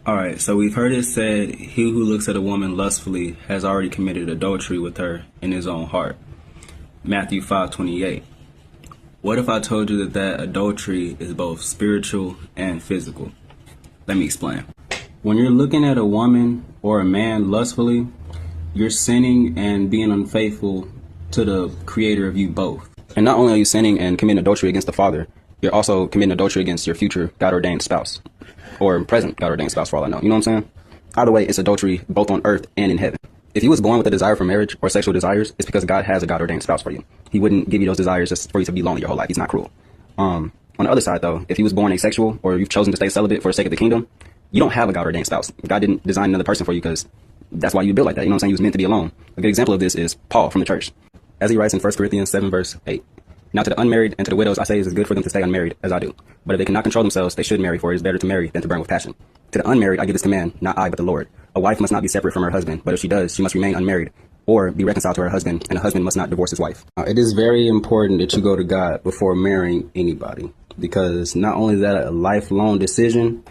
All right, so we've heard it said, he who looks at a woman lustfully has already committed adultery with her in his own heart. Matthew 5:28. What if I told you that adultery is both spiritual and physical? Let me explain. When you're looking at a woman or a man lustfully, you're sinning and being unfaithful to the creator of you both. And not only are you sinning and committing adultery against the Father, you're also committing adultery against your future God-ordained spouse. Or present God-ordained spouse, for all I know. You know what I'm saying? Either way, it's adultery both on earth and in heaven. If you was born with a desire for marriage or sexual desires, it's because God has a God-ordained spouse for you. He wouldn't give you those desires just for you to be lonely your whole life. He's not cruel. On the other side, though, if you was born asexual or you've chosen to stay celibate for the sake of the kingdom, you don't have a God-ordained spouse. God didn't design another person for you because that's why you built like that. You know what I'm saying? You was meant to be alone. A good example of this is Paul from the church. As he writes in 1 Corinthians 7, verse 8. Now to the unmarried and to the widows I say it is good for them to stay unmarried, as I do. But if they cannot control themselves, they should marry, for it is better to marry than to burn with passion. To the unmarried I give this command, not I, but the Lord. A wife must not be separate from her husband, but if she does, she must remain unmarried, or be reconciled to her husband, and a husband must not divorce his wife. It is very important that you go to God before marrying anybody, because not only is that a lifelong decision,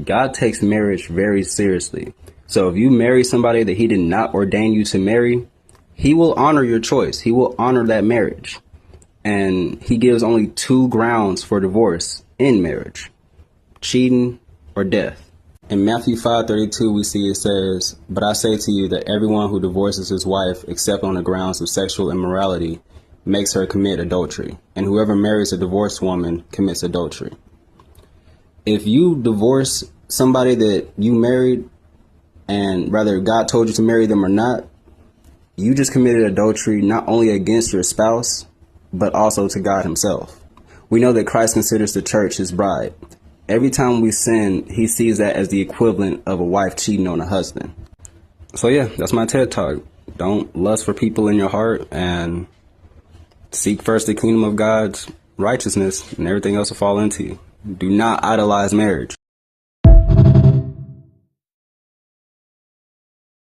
God takes marriage very seriously. So if you marry somebody that he did not ordain you to marry, he will honor your choice. He will honor that marriage. And he gives only 2 grounds for divorce in marriage: cheating or death. In Matthew 5:32, we see it says, "But I say to you that everyone who divorces his wife except on the grounds of sexual immorality makes her commit adultery, and whoever marries a divorced woman commits adultery." If you divorce somebody that you married, and whether God told you to marry them or not, you just committed adultery not only against your spouse, but also to God himself. We know that Christ considers the church his bride. Every time we sin, he sees that as the equivalent of a wife cheating on a husband. So yeah, that's my TED Talk. Don't lust for people in your heart, and seek first the kingdom of God's righteousness, and everything else will fall into you. Do not idolize marriage.